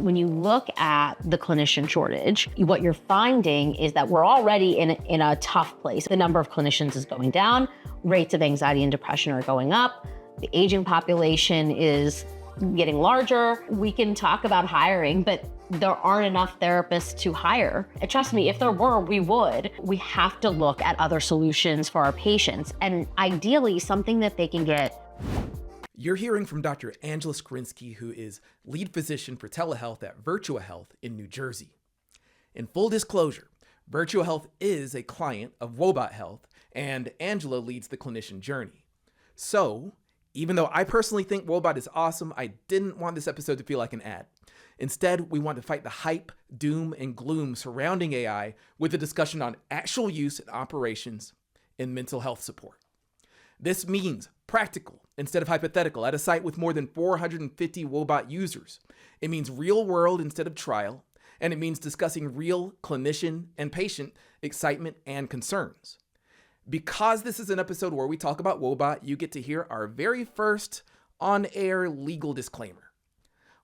When you look at the clinician shortage, what you're finding is that we're already in a tough place. The number of clinicians is going down, rates of anxiety and depression are going up, the aging population is getting larger. We can talk about hiring, but there aren't enough therapists to hire. And trust me, if there were, we would. We have to look at other solutions for our patients, and ideally something that they can get. You're hearing from Dr. Angela Skrynzski, who is lead physician for telehealth at Virtua Health in New Jersey. In full disclosure, Virtua Health is a client of Woebot Health, and Angela leads the clinician journey. So, even though I personally think Woebot is awesome, I didn't want this episode to feel like an ad. Instead, we want to fight the hype, doom, and gloom surrounding AI with a discussion on actual use and operations in mental health support. This means practical instead of hypothetical at a site with more than 450 Woebot users. It means real world instead of trial, and it means discussing real clinician and patient excitement and concerns. Because this is an episode where we talk about Woebot, you get to hear our very first on-air legal disclaimer.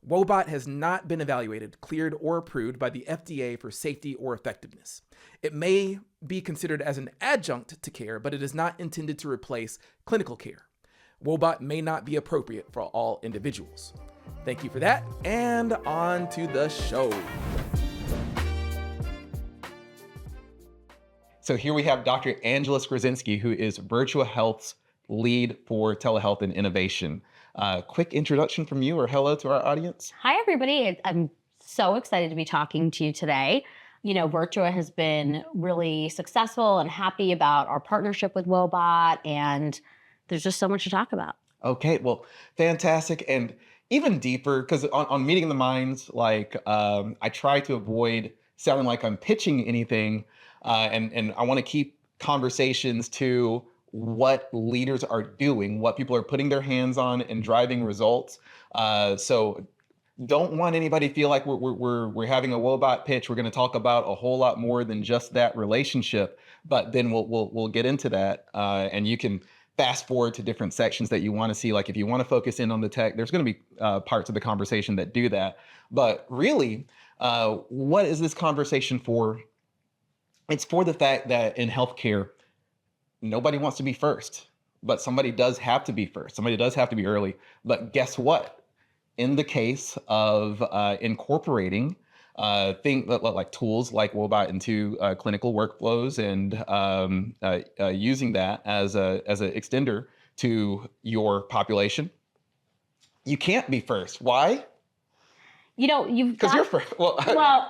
Woebot has not been evaluated, cleared, or approved by the FDA for safety or effectiveness. It may be considered as an adjunct to care, but it is not intended to replace clinical care. Woebot may not be appropriate for all individuals. Thank you for that, and on to the show. So here we have Dr. Angela Skrynzski, who is Virtua Health's lead for telehealth and innovation. Quick introduction from you, or hello to our audience. Hi, everybody. I'm so excited to be talking to you today. You know, Virtua has been really successful and happy about our partnership with Woebot, and there's just so much to talk about. Okay, well, fantastic. And even deeper, because on Meeting the Minds, I try to avoid sounding like I'm pitching anything, and I want to keep conversations to what leaders are doing, what people are putting their hands on and driving results. So don't want anybody to feel like we're having a Woebot pitch. We're going to talk about a whole lot more than just that relationship, but then we'll get into that, and you can fast forward to different sections that you want to see. Like if you want to focus in on the tech, there's going to be parts of the conversation that do that. But really, what is this conversation for? It's for the fact that in healthcare, nobody wants to be first, but somebody does have to be first. Somebody does have to be early. But guess what? In the case of incorporating things like tools like Woebot into clinical workflows and using that as an extender to your population, you can't be first. Why? You know, because you're first. Well,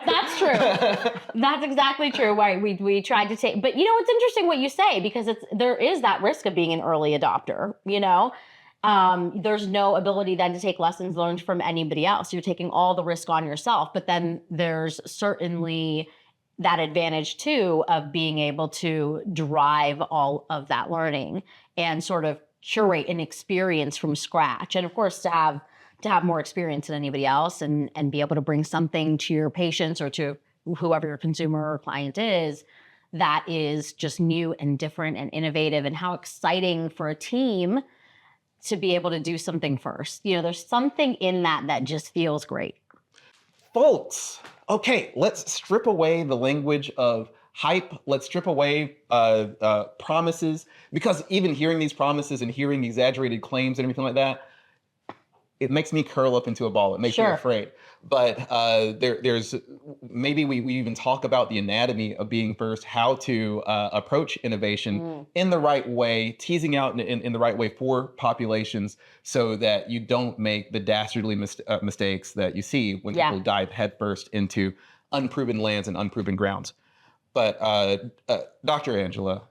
that's true. That's exactly true. Why we tried to take, but you know, it's interesting what you say, because there is that risk of being an early adopter. You know, there's no ability then to take lessons learned from anybody else. You're taking all the risk on yourself, but then there's certainly that advantage too of being able to drive all of that learning and sort of curate an experience from scratch. And of course, to have more experience than anybody else and be able to bring something to your patients or to whoever your consumer or client is that is just new and different and innovative, and how exciting for a team to be able to do something first. You know, there's something in that just feels great. Folks, okay, let's strip away the language of hype. Let's strip away promises, because even hearing these promises and hearing exaggerated claims and everything like that, it makes me curl up into a ball. It makes me afraid. But there's maybe we even talk about the anatomy of being first, how to approach innovation in the right way, teasing out in the right way for populations, so that you don't make the dastardly mistakes that you see when people dive headfirst into unproven lands and unproven grounds. But Dr. Angela,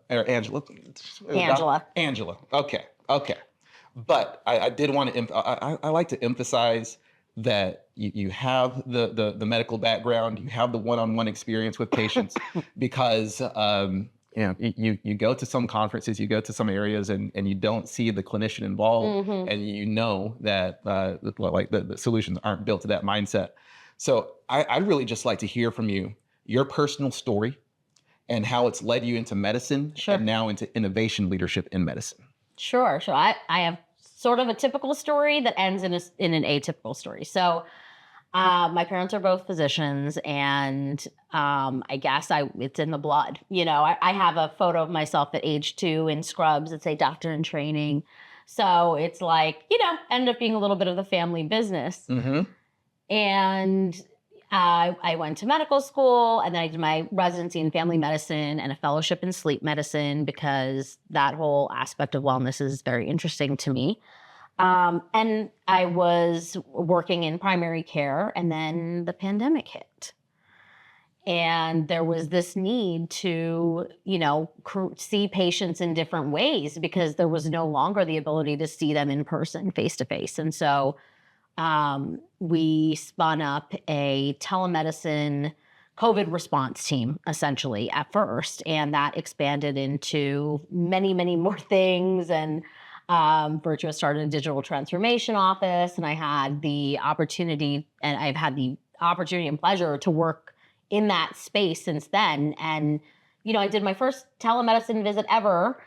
okay. But I did want to, I like to emphasize that you have the medical background, you have the one-on-one experience with patients, because you go to some conferences, you go to some areas, and you don't see the clinician involved, and you know that the solutions aren't built to that mindset. So I'd really just like to hear from you, your personal story, and how it's led you into medicine and now into innovation leadership in medicine. Sure. So I have sort of a typical story that ends in an atypical story. So My parents are both physicians, and I guess it's in the blood. I have a photo of myself at age 2 in scrubs that say doctor in training. So it's like, ended up being a little bit of the family business. Mm-hmm. And I went to medical school, and then I did my residency in family medicine and a fellowship in sleep medicine because that whole aspect of wellness is very interesting to me. And I was working in primary care, and then the pandemic hit. And there was this need to, see patients in different ways because there was no longer the ability to see them in person, face to face. And so we spun up a telemedicine COVID response team, essentially, at first. And that expanded into many, many more things. And Virtua started a digital transformation office. And I had the opportunity, and I've had the opportunity and pleasure to work in that space since then. And, I did my first telemedicine visit ever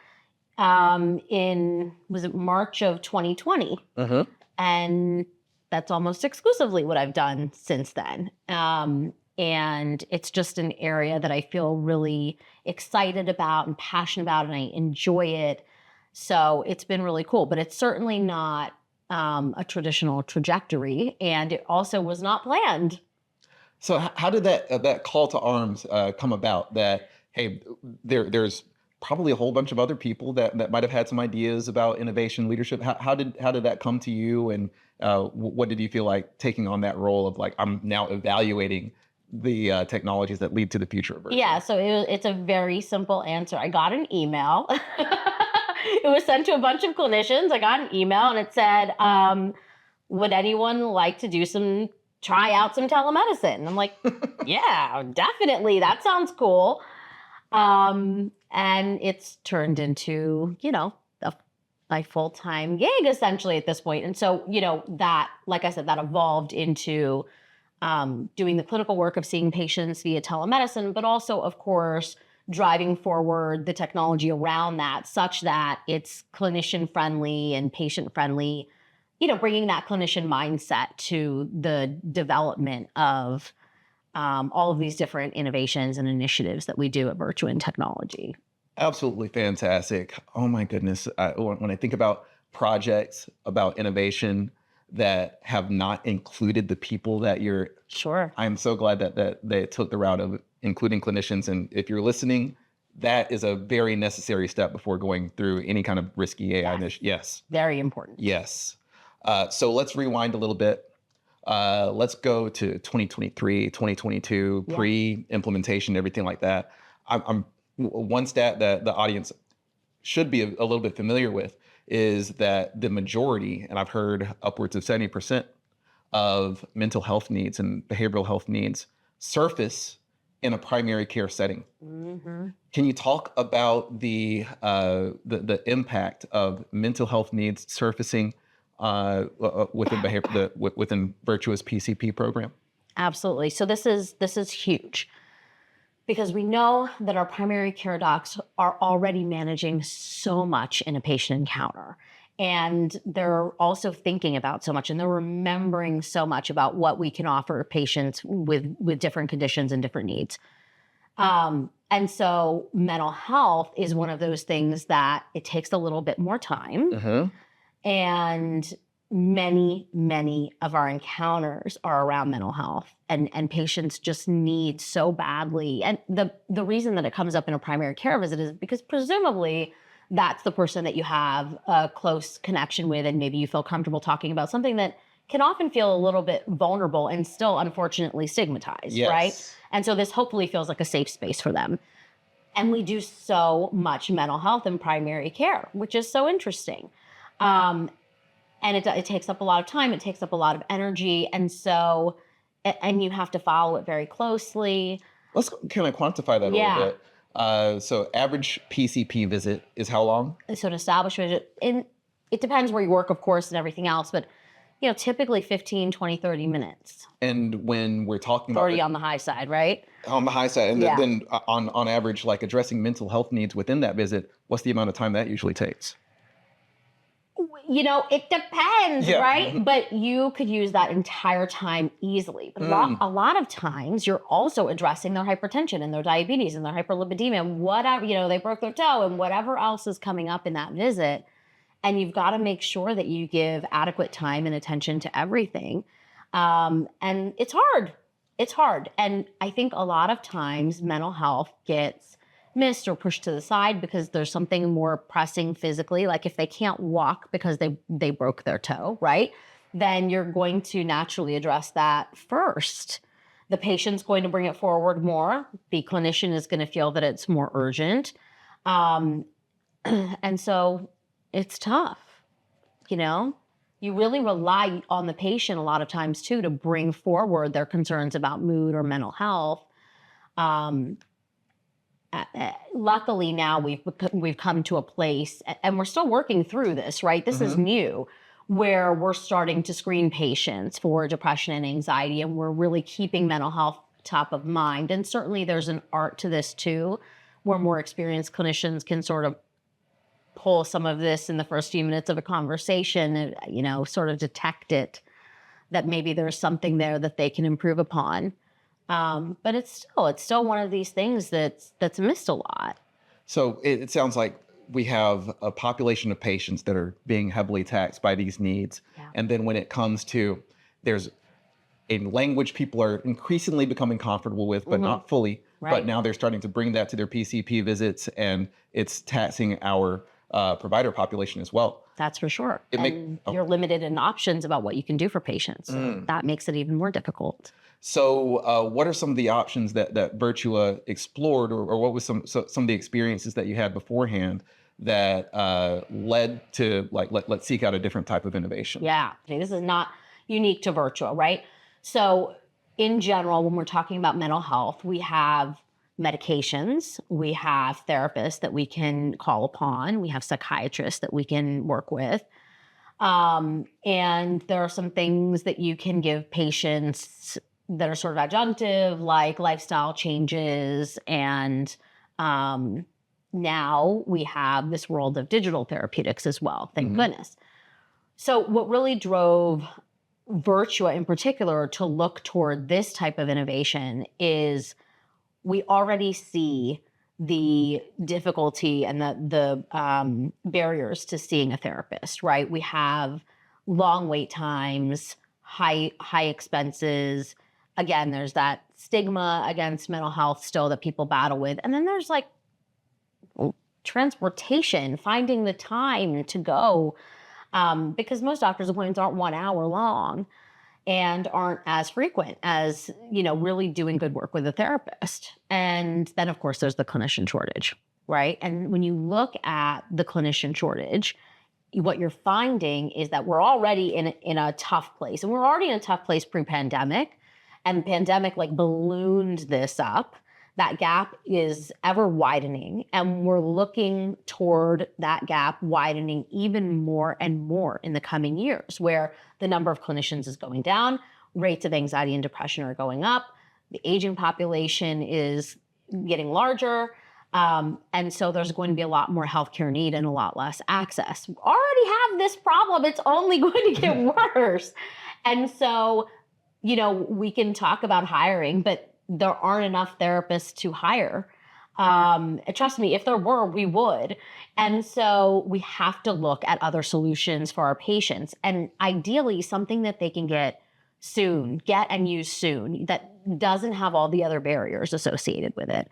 was it March of 2020? Uh-huh. And that's almost exclusively what I've done since then. And it's just an area that I feel really excited about and passionate about, and I enjoy it. So it's been really cool, but it's certainly not a traditional trajectory, and it also was not planned. So how did that call to arms come about? That, hey, there's probably a whole bunch of other people that might have had some ideas about innovation leadership. How did that come to you, and what did you feel like taking on that role of, like, I'm now evaluating the technologies that lead to the future of Virtua? Yeah, so it's a very simple answer. I got an email. It was sent to a bunch of clinicians. I got an email, and it said, would anyone like to try out some telemedicine? And I'm like, yeah, definitely. That sounds cool. And it's turned into, my full-time gig essentially at this point. And so, that, like I said, that evolved into doing the clinical work of seeing patients via telemedicine, but also, of course, driving forward the technology around that such that it's clinician friendly and patient friendly, bringing that clinician mindset to the development of all of these different innovations and initiatives that we do at Virtua in technology. Absolutely fantastic. Oh my goodness. When I think about projects, about innovation that have not included the people that you're... Sure. I'm so glad that they took the route of including clinicians. And if you're listening, that is a very necessary step before going through any kind of risky AI initiative. Yes. Very important. Yes. So let's rewind a little bit. Let's go to 2023, 2022, pre-implementation, everything like that. I'm one stat that the audience should be a little bit familiar with is that the majority, and I've heard upwards of 70% of mental health needs and behavioral health needs surface in a primary care setting. Mm-hmm. Can you talk about the impact of mental health needs surfacing within within Virtua's PCP program? Absolutely. So this is huge because we know that our primary care docs are already managing so much in a patient encounter. And they're also thinking about so much, and they're remembering so much about what we can offer patients with different conditions and different needs. And so mental health is one of those things that it takes a little bit more time. Uh-huh. And many, many of our encounters are around mental health, and patients just need so badly. And the reason that it comes up in a primary care visit is because presumably that's the person that you have a close connection with, and maybe you feel comfortable talking about something that can often feel a little bit vulnerable and still unfortunately stigmatized, Yes. right? And so this hopefully feels like a safe space for them. And we do so much mental health in primary care, which is so interesting. And it takes up a lot of time. It takes up a lot of energy. And so, and you have to follow it very closely. Let's kind of quantify that a little bit. So average PCP visit is how long? So an established visit, and it depends where you work, of course, and everything else, but typically 15, 20, 30 minutes. And when we're talking about 30 on the high side, right? On the high side. And Yeah. then on average, like addressing mental health needs within that visit, what's the amount of time that usually takes? It depends, Yeah. right? But you could use that entire time easily. But a lot of times you're also addressing their hypertension and their diabetes and their hyperlipidemia and whatever, they broke their toe and whatever else is coming up in that visit. And you've got to make sure that you give adequate time and attention to everything. And it's hard. It's hard. And I think a lot of times mental health gets missed or pushed to the side because there's something more pressing physically. Like if they can't walk because they broke their toe, right? Then you're going to naturally address that first. The patient's going to bring it forward more. The clinician is going to feel that it's more urgent. And so it's tough, You really rely on the patient a lot of times too to bring forward their concerns about mood or mental health. Luckily now we've come to a place, and we're still working through this, right? This is new, where we're starting to screen patients for depression and anxiety, and we're really keeping mental health top of mind. And certainly there's an art to this too, where more experienced clinicians can sort of pull some of this in the first few minutes of a conversation and, sort of detect it, that maybe there's something there that they can improve upon. But it's still one of these things that's missed a lot. So it sounds like we have a population of patients that are being heavily taxed by these needs. Yeah. And then when it comes to, there's a language people are increasingly becoming comfortable with, but not fully. Right. But now they're starting to bring that to their PCP visits, and it's taxing our provider population as well. That's for sure. You're limited in options about what you can do for patients. So that makes it even more difficult. So what are some of the options that Virtua explored, or what was some of the experiences that you had beforehand that led to let's seek out a different type of innovation? Yeah, this is not unique to Virtua, right? So in general, when we're talking about mental health, we have medications, we have therapists that we can call upon, we have psychiatrists that we can work with. And there are some things that you can give patients that are sort of adjunctive, like lifestyle changes. And now we have this world of digital therapeutics as well, thank goodness. So what really drove Virtua in particular to look toward this type of innovation is we already see the difficulty and the barriers to seeing a therapist, right? We have long wait times, high expenses. Again, there's that stigma against mental health still that people battle with. And then there's transportation, finding the time to go, because most doctor's appointments aren't 1 hour long and aren't as frequent as, really doing good work with a therapist. And then, of course, there's the clinician shortage, right? And when you look at the clinician shortage, what you're finding is that we're already in a tough place. And we're already in a tough place pre-pandemic. And the pandemic ballooned this up. That gap is ever widening. And we're looking toward that gap widening even more and more in the coming years, where the number of clinicians is going down, rates of anxiety and depression are going up, the aging population is getting larger. And so there's going to be a lot more healthcare need and a lot less access. We already have this problem. It's only going to get worse. And so, we can talk about hiring, but there aren't enough therapists to hire. Trust me, if there were, we would. And so we have to look at other solutions for our patients, and ideally something that they can get and use soon, that doesn't have all the other barriers associated with it.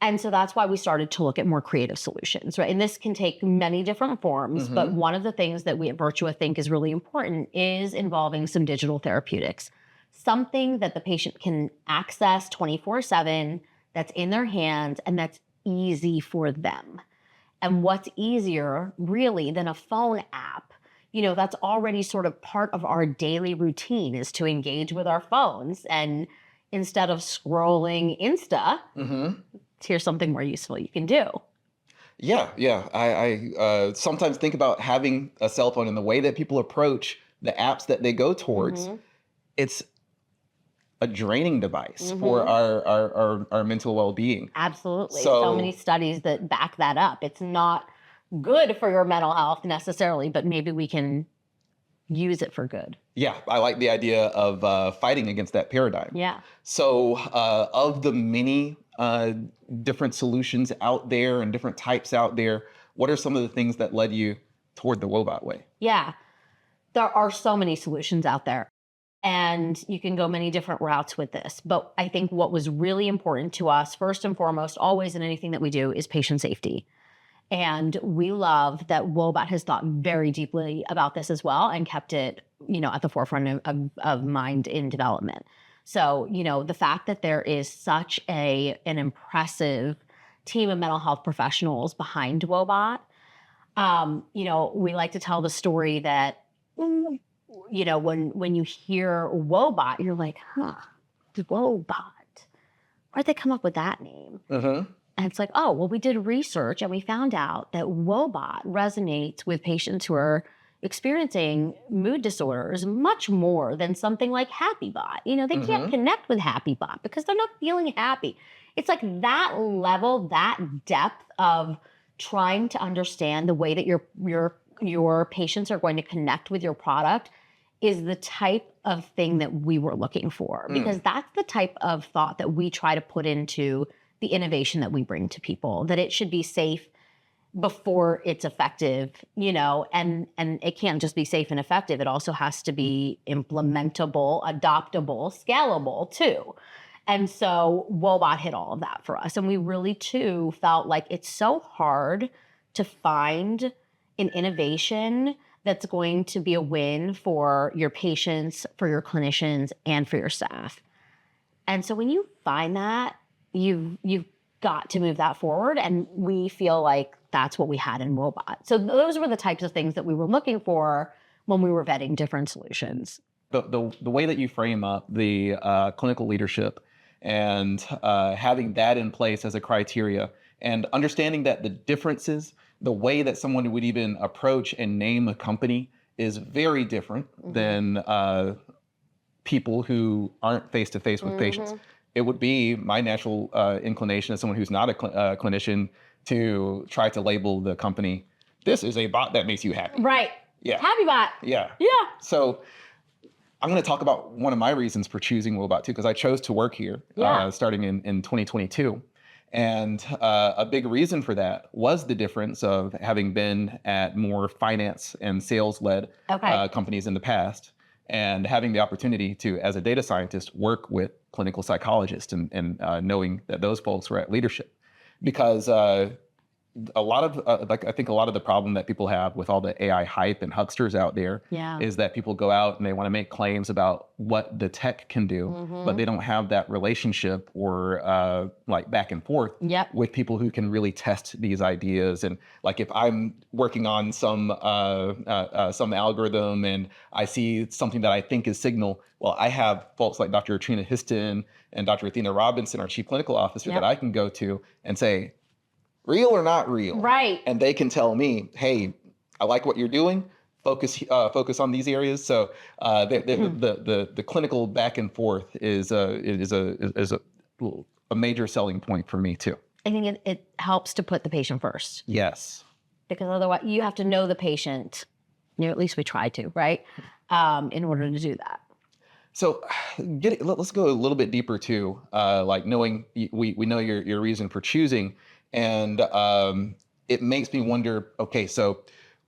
And so that's why we started to look at more creative solutions, right? And this can take many different forms, but one of the things that we at Virtua think is really important is involving some digital therapeutics. Something that the patient can access 24/7, that's in their hands, and that's easy for them. And what's easier, really, than a phone app? That's already sort of part of our daily routine, is to engage with our phones. And instead of scrolling Insta, here's something more useful you can do. Yeah. I sometimes think about having a cell phone and the way that people approach the apps that they go towards. It's a draining device for our mental well-being. Absolutely. So many studies that back that up. It's not good for your mental health necessarily, but maybe we can use it for good. Yeah, I like the idea of fighting against that paradigm. Yeah. So, of the many different solutions out there and different types out there, what are some of the things that led you toward the Woebot way? Yeah. There are so many solutions out there, and you can go many different routes with this. But I think what was really important to us, first and foremost, always in anything that we do, is patient safety. And we love that Woebot has thought very deeply about this as well and kept it, at the forefront of mind in development. So, the fact that there is such an impressive team of mental health professionals behind Woebot, we like to tell the story that, when you hear Woebot, you're like, Woebot. Why'd they come up with that name? And it's like, oh, well, we did research and we found out that Woebot resonates with patients who are experiencing mood disorders much more than something like HappyBot. They can't connect with HappyBot because they're not feeling happy. It's like that level, that depth of trying to understand the way that your patients are going to connect with your product is the type of thing that we were looking for, because that's the type of thought that we try to put into the innovation that we bring to people, that it should be safe before it's effective, and it can't just be safe and effective. It also has to be implementable, adoptable, scalable too. And so Woebot hit all of that for us. And we really too felt like it's so hard to find an innovation that's going to be a win for your patients, for your clinicians, and for your staff. And so when you find that, you've got to move that forward. And we feel like that's what we had in Woebot. So those were the types of things that we were looking for when we were vetting different solutions. The way that you frame up the clinical leadership and having that in place as a criteria, and understanding that the differences, the way that someone would even approach and name a company is very different than people who aren't face-to-face with patients. It would be my natural inclination as someone who's not a clinician to try to label the company, this is a bot that makes you happy. Right. Yeah. HappyBot. Yeah. Yeah. So I'm going to talk about one of my reasons for choosing Woebot too, because I chose to work here starting in 2022. And a big reason for that was the difference of having been at more finance and sales-led companies in the past, and having the opportunity to, as a data scientist, work with clinical psychologists and knowing that those folks were at leadership. Because a lot of, I think a lot of the problem that people have with all the AI hype and hucksters out there is that people go out and they want to make claims about what the tech can do, but they don't have that relationship or like back and forth with people who can really test these ideas. And like if I'm working on some algorithm and I see something that I think is signal, well, I have folks like Dr. Trina Histon and Dr. Athena Robinson, our chief clinical officer, that I can go to and say, real or not real? Right. And they can tell me, hey, I like what you're doing. Focus on these areas. So the clinical back and forth is a major selling point for me too. I think it helps to put the patient first. Yes. Because otherwise you have to know the patient. At least we try to, right? In order to do that. So let's go a little bit deeper too, like knowing we know your reason for choosing. And it makes me wonder, okay, so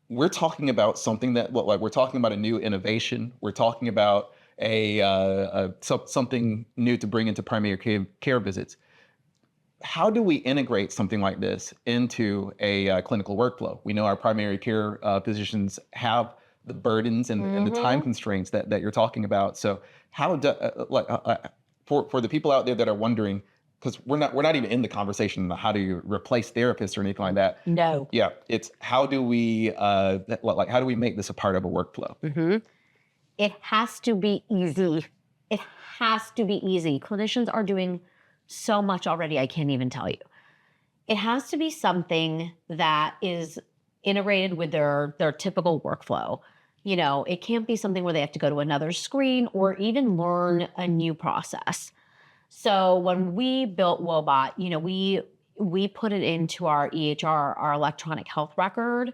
we're talking about something that, we're talking about a new innovation. We're talking about something new to bring into primary care visits. How do we integrate something like this into a clinical workflow? We know our primary care physicians have the burdens and the time constraints that you're talking about. So how for the people out there that are wondering, because we're not even in the conversation on how do you replace therapists or anything like that. No. Yeah, it's how do we how do we make this a part of a workflow? It has to be easy. It has to be easy. Clinicians are doing so much already, I can't even tell you. It has to be something that is integrated with their typical workflow. It can't be something where they have to go to another screen or even learn a new process. So when we built Woebot, we put it into our EHR, our electronic health record,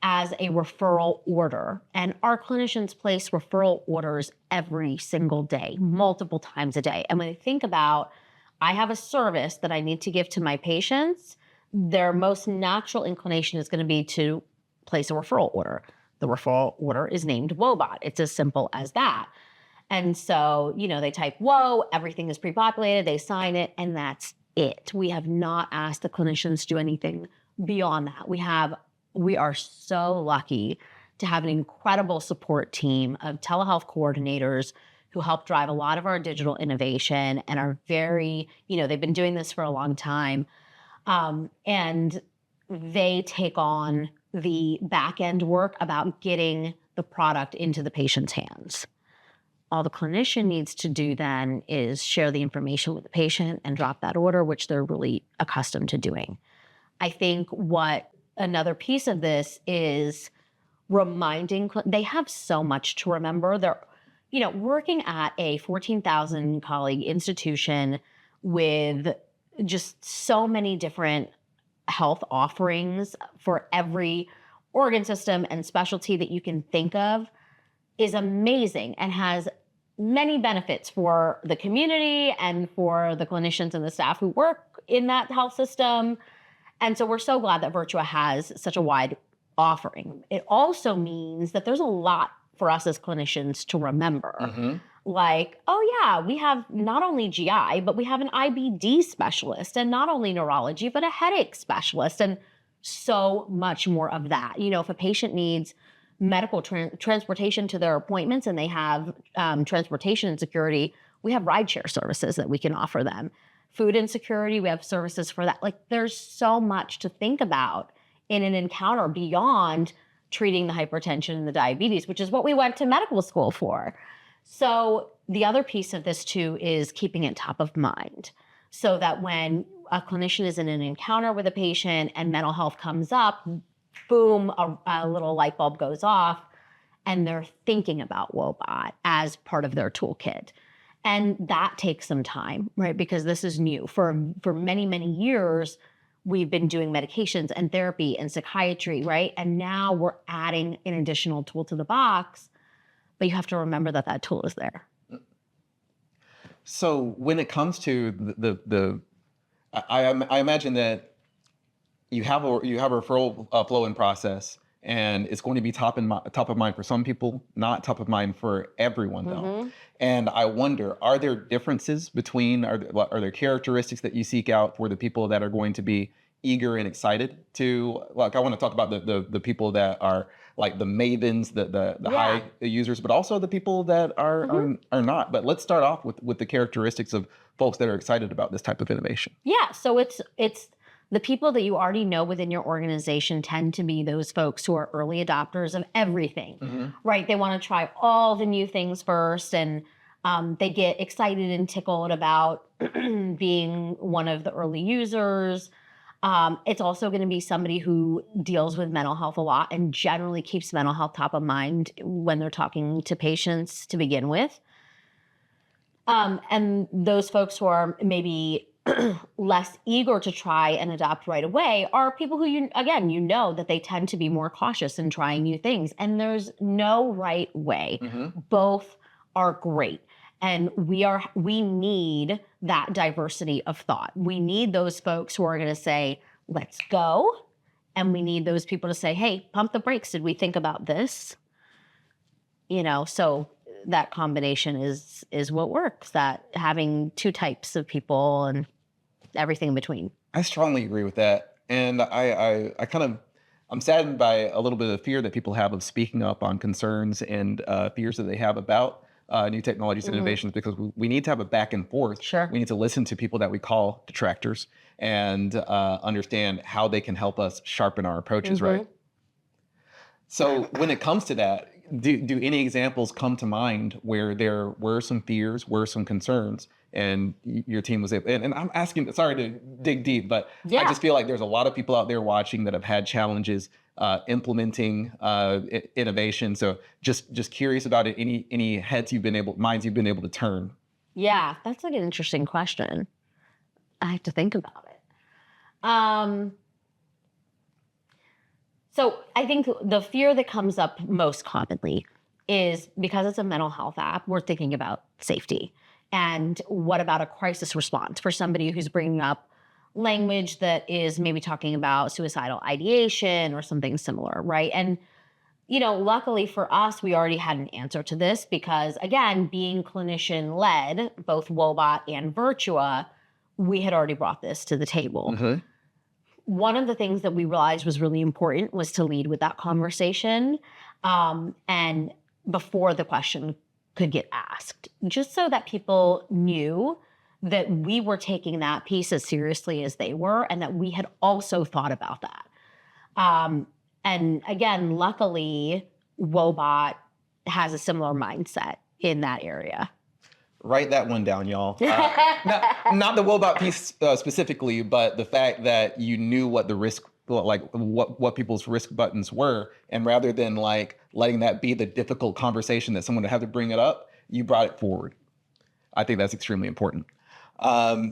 as a referral order. And our clinicians place referral orders every single day, multiple times a day. And when they think about, I have a service that I need to give to my patients, their most natural inclination is going to be to place a referral order. The referral order is named Woebot. It's as simple as that. And so, they type Woe, everything is pre-populated, they sign it, and that's it. We have not asked the clinicians to do anything beyond that. We are so lucky to have an incredible support team of telehealth coordinators who help drive a lot of our digital innovation and are very, they've been doing this for a long time. And they take on the back end work about getting the product into the patient's hands. All the clinician needs to do then is share the information with the patient and drop that order, which they're really accustomed to doing. I think what another piece of this is reminding, they have so much to remember. They're, working at a 14,000 colleague institution with just so many different health offerings for every organ system and specialty that you can think of is amazing and has many benefits for the community and for the clinicians and the staff who work in that health system. And so we're so glad that Virtua has such a wide offering. It also means that there's a lot for us as clinicians to remember. Mm-hmm. Like, oh yeah, we have not only GI, but we have an IBD specialist, and not only neurology, but a headache specialist, and so much more of that. If a patient needs medical transportation to their appointments and they have transportation insecurity, we have rideshare services that we can offer them. Food insecurity, we have services for that. Like, there's so much to think about in an encounter beyond treating the hypertension and the diabetes, which is what we went to medical school for. So the other piece of this too is keeping it top of mind, so that when a clinician is in an encounter with a patient and mental health comes up, boom, a little light bulb goes off and they're thinking about Woebot as part of their toolkit. And that takes some time, right? Because this is new. For many, many years, we've been doing medications and therapy and psychiatry, right? And now we're adding an additional tool to the box, but you have to remember that that tool is there. So when it comes to I imagine that you have a referral flow and process, and it's going to be top of mind for some people, not top of mind for everyone though. Mm-hmm. And I wonder, are there differences between, are there characteristics that you seek out for the people that are going to be eager and excited to, like, I want to talk about the people that are like the mavens, the high users, but also the people that are not. But let's start off with the characteristics of folks that are excited about this type of innovation. Yeah, so it's the people that you already know within your organization tend to be those folks who are early adopters of everything, right? They want to try all the new things first, and they get excited and tickled about being one of the early users. It's also going to be somebody who deals with mental health a lot and generally keeps mental health top of mind when they're talking to patients to begin with. And those folks who are maybe less eager to try and adopt right away are people who, you know that they tend to be more cautious in trying new things. And there's no right way. Both are great. And we need that diversity of thought. We need those folks who are going to say, let's go. And we need those people to say, hey, pump the brakes. Did we think about this? So that combination is what works, that having two types of people and everything in between. I strongly agree with that. And I'm saddened by a little bit of fear that people have of speaking up on concerns and fears that they have about new technologies and innovations, because we need to have a back and forth. Sure. We need to listen to people that we call detractors and understand how they can help us sharpen our approaches, right? So when it comes to that, do any examples come to mind where there were some fears, were some concerns, and your team was able, and I'm asking, sorry to dig deep, but I just feel like there's a lot of people out there watching that have had challenges implementing innovation. So just curious about it. Any minds you've been able to turn? Yeah, that's like an interesting question. I have to think about it. So I think the fear that comes up most commonly is because it's a mental health app, we're thinking about safety. And what about a crisis response for somebody who's bringing up language that is maybe talking about suicidal ideation or something similar, right? And, luckily for us, we already had an answer to this because, again, being clinician led, both Woebot and Virtua, we had already brought this to the table. Mm-hmm. One of the things that we realized was really important was to lead with that conversation, and before the question could get asked, just so that people knew that we were taking that piece as seriously as they were and that we had also thought about that. And again, luckily, Woebot has a similar mindset in that area. Write that one down, y'all. Not the Woebot piece specifically, but the fact that you knew what the risk, like what people's risk buttons were, and rather than like letting that be the difficult conversation that someone would have to bring it up, you brought it forward. I think that's extremely important.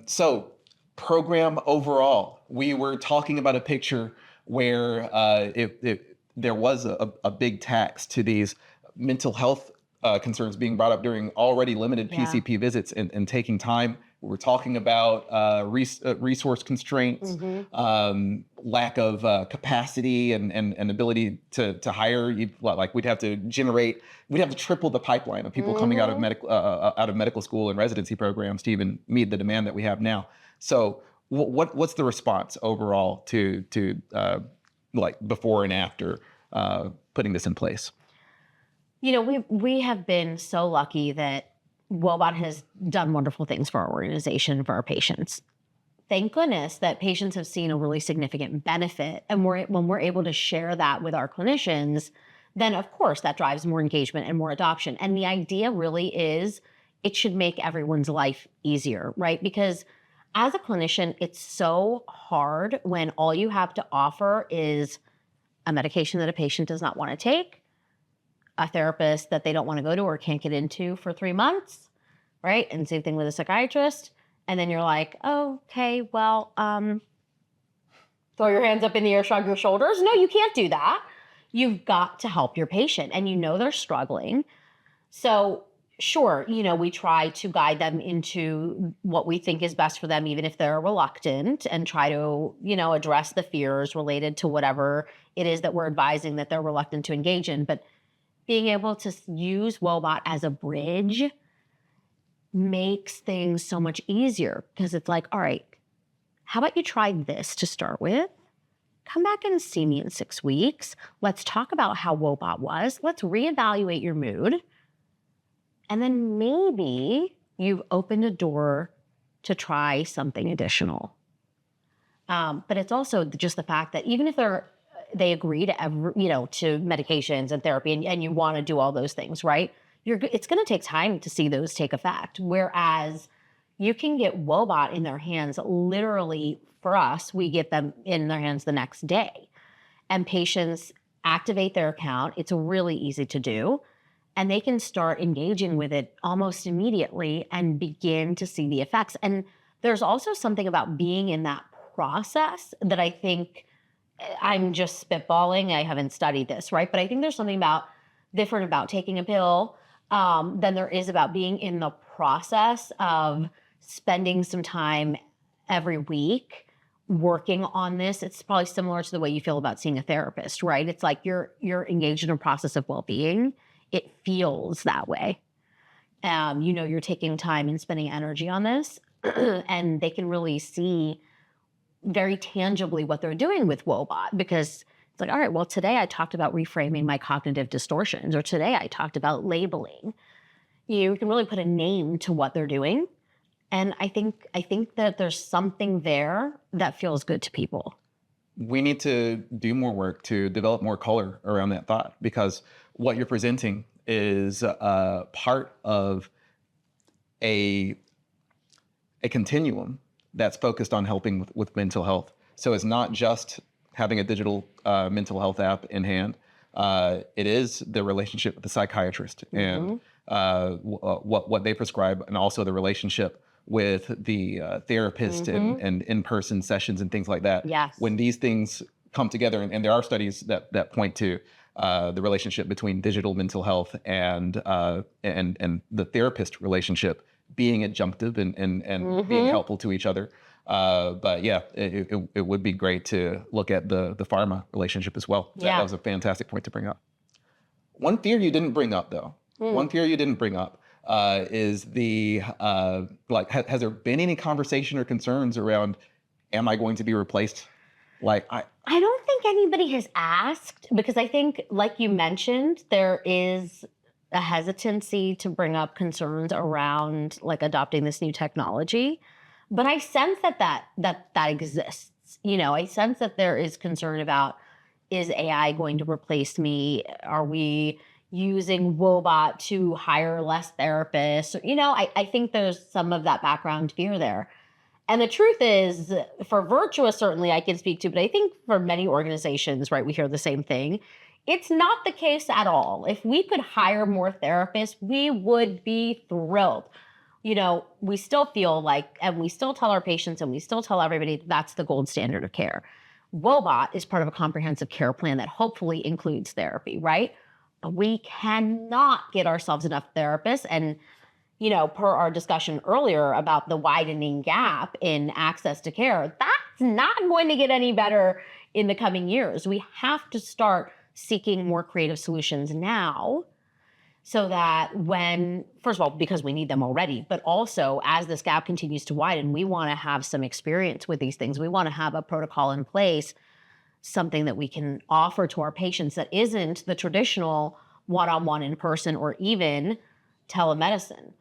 So, program overall, we were talking about a picture where if there was a big tax to these mental health concerns being brought up during already limited PCP visits and taking time. We're talking about resource constraints, lack of capacity and ability to hire. We'd have to triple the pipeline of people coming out of medical school and residency programs to even meet the demand that we have now. So what's the response overall to before and after putting this in place? We have been so lucky that Woebot has done wonderful things for our organization, for our patients. Thank goodness that patients have seen a really significant benefit. And when we're able to share that with our clinicians, then of course that drives more engagement and more adoption. And the idea really is it should make everyone's life easier, right? Because as a clinician, it's so hard when all you have to offer is a medication that a patient does not want to take, a therapist that they don't want to go to or can't get into for 3 months, right? And same thing with a psychiatrist. And then you're like, oh, okay, well, throw your hands up in the air, shrug your shoulders. No, you can't do that. You've got to help your patient and they're struggling. So sure, we try to guide them into what we think is best for them, even if they're reluctant, and try to, address the fears related to whatever it is that we're advising that they're reluctant to engage in. But being able to use Woebot as a bridge makes things so much easier because it's like, all right, how about you try this to start with? Come back and see me in 6 weeks. Let's talk about how Woebot was. Let's reevaluate your mood. And then maybe you've opened a door to try something additional. But it's also just the fact that even if they agree to to medications and therapy, and you want to do all those things, right? It's going to take time to see those take effect. Whereas you can get Woebot in their hands literally. For us, we get them in their hands the next day, and patients activate their account. It's really easy to do, and they can start engaging with it almost immediately and begin to see the effects. And there's also something about being in that process that I think, I'm just spitballing, I haven't studied this, right? But I think there's something different about taking a pill than there is about being in the process of spending some time every week working on this. It's probably similar to the way you feel about seeing a therapist, right? It's like you're engaged in a process of well-being. It feels that way. You're taking time and spending energy on this, and they can really see very tangibly what they're doing with Woebot, because it's like, all right, well, today I talked about reframing my cognitive distortions, or today I talked about labeling. You can really put a name to what they're doing. And I think that there's something there that feels good to people. We need to do more work to develop more color around that thought, because what you're presenting is part of a continuum that's focused on helping with mental health. So it's not just having a digital mental health app in hand. It is the relationship with the psychiatrist and what they prescribe, and also the relationship with the therapist and in-person sessions and things like that. Yes. When these things come together, and there are studies that point to the relationship between digital mental health and the therapist relationship being adjunctive and being helpful to each other. But yeah, it would be great to look at the pharma relationship as well. Yeah. That was a fantastic point to bring up. One fear you didn't bring up, though. One fear you didn't bring up is the has there been any conversation or concerns around, am I going to be replaced? I don't think anybody has asked, because I think, like you mentioned, there is a hesitancy to bring up concerns around like adopting this new technology. But I sense that exists. You know, I sense that there is concern about, is AI going to replace me? Are we using Woebot to hire less therapists? You know, I think there's some of that background fear there. And the truth is, for Virtua, certainly I can speak to, but I think for many organizations, right, we hear the same thing. It's not the case at all. If we could hire more therapists, we would be thrilled. You know, we still feel like, and we still tell our patients and we still tell everybody that's the gold standard of care. Woebot is part of a comprehensive care plan that hopefully includes therapy, right? But we cannot get ourselves enough therapists. And, you know, per our discussion earlier about the widening gap in access to care, that's not going to get any better in the coming years. We have to start seeking more creative solutions now, so that when, first of all, because we need them already, but also as this gap continues to widen, we want to have some experience with these things. We want to have a protocol in place, something that we can offer to our patients that isn't the traditional one-on-one in person or even telemedicine,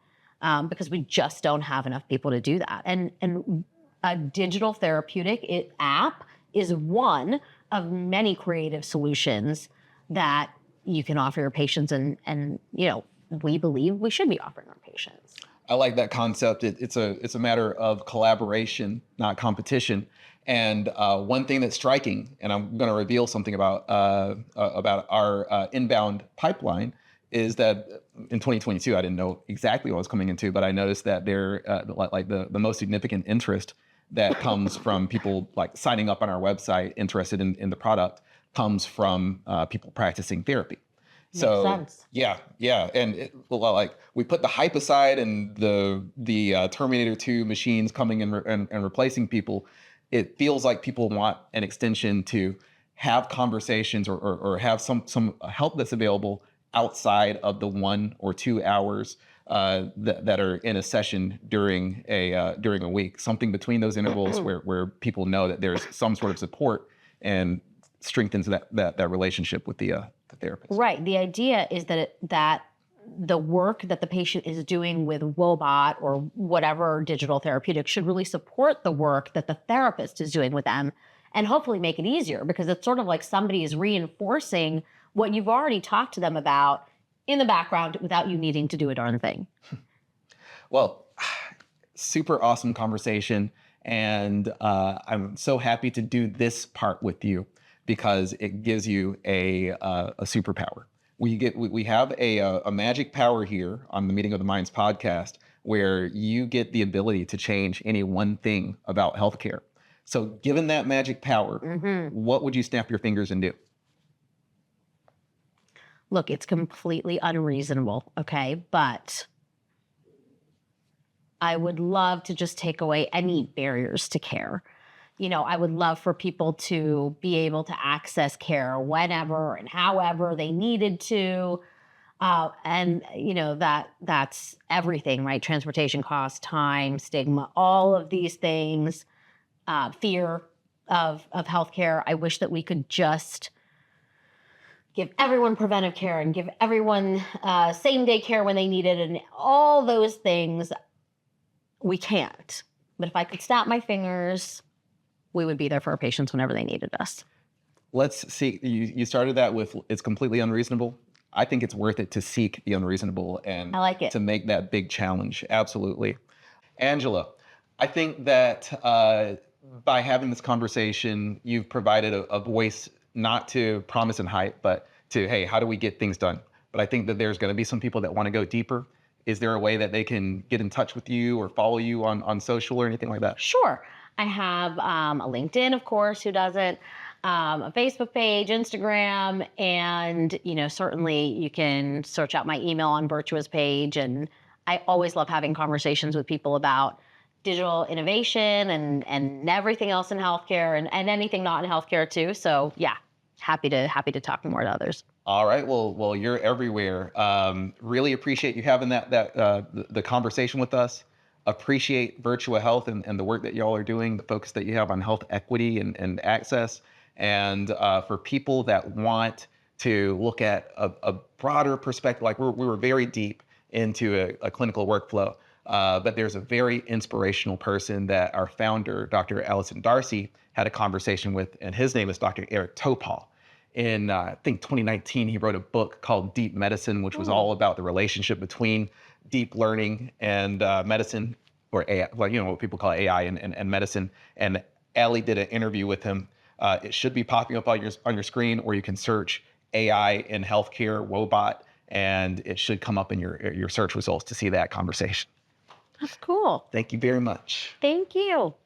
because we just don't have enough people to do that. And a digital therapeutic app is one of many creative solutions that you can offer your patients, and you know, we believe we should be offering our patients. I like that concept. It's a matter of collaboration, not competition. And one thing that's striking, and I'm going to reveal something about our inbound pipeline, is that in 2022, I didn't know exactly what I was coming into, but I noticed that there, the most significant interest that comes from people like signing up on our website, interested in the product, comes from people practicing therapy. So Makes sense. yeah, and we put the hype aside and the Terminator 2 machines coming in and replacing people. It feels like people want an extension to have conversations or have some help that's available outside of the 1 or 2 hours that are in a session during a week. Something between those intervals where people know that there's some sort of support and strengthens that relationship with the therapist. Right. The idea is that the work that the patient is doing with Woebot or whatever digital therapeutic should really support the work that the therapist is doing with them, and hopefully make it easier, because it's sort of like somebody is reinforcing what you've already talked to them about in the background without you needing to do a darn thing. Well, super awesome conversation. And I'm so happy to do this part with you, because it gives you a superpower. We have a magic power here on the Meeting of the Minds podcast, where you get the ability to change any one thing about healthcare. So given that magic power, what would you snap your fingers and do? Look, it's completely unreasonable, okay? But I would love to just take away any barriers to care. You know, I would love for people to be able to access care whenever and however they needed to. And, you know, that's everything, right? Transportation costs, time, stigma, all of these things, fear of healthcare. I wish that we could just give everyone preventive care and give everyone same day care when they need it, and all those things. We can't. But if I could snap my fingers, we would be there for our patients whenever they needed us. Let's see. You started that with, it's completely unreasonable. I think it's worth it to seek the unreasonable and I like it. to make that big challenge. Absolutely. Angela, I think that by having this conversation, you've provided a voice not to promise and hype, but to, hey, how do we get things done? But I think that there's going to be some people that want to go deeper is there a way that they can get in touch with you or follow you on social or anything like that? Sure. I have a LinkedIn, of course, who doesn't, a Facebook page, Instagram, and certainly you can search out my email on Virtua's page. And I always love having conversations with people about digital innovation and everything else in healthcare and anything not in healthcare too. So yeah, happy to talk more to others. All right. Well, you're everywhere. Really appreciate you having the conversation with us. Appreciate Virtua Health and the work that y'all are doing, the focus that you have on health equity and access. And for people that want to look at a broader perspective, like we were very deep into a clinical workflow, but there's a very inspirational person that our founder, Dr. Allison Darcy, had a conversation with, and his name is Dr. Eric Topol. In I think 2019, he wrote a book called Deep Medicine, which was all about the relationship between deep learning and medicine, or AI, well, what people call AI and medicine. And Allie did an interview with him. It should be popping up on your screen, or you can search AI in healthcare, Woebot, and it should come up in your search results to see that conversation. That's cool. Thank you very much. Thank you.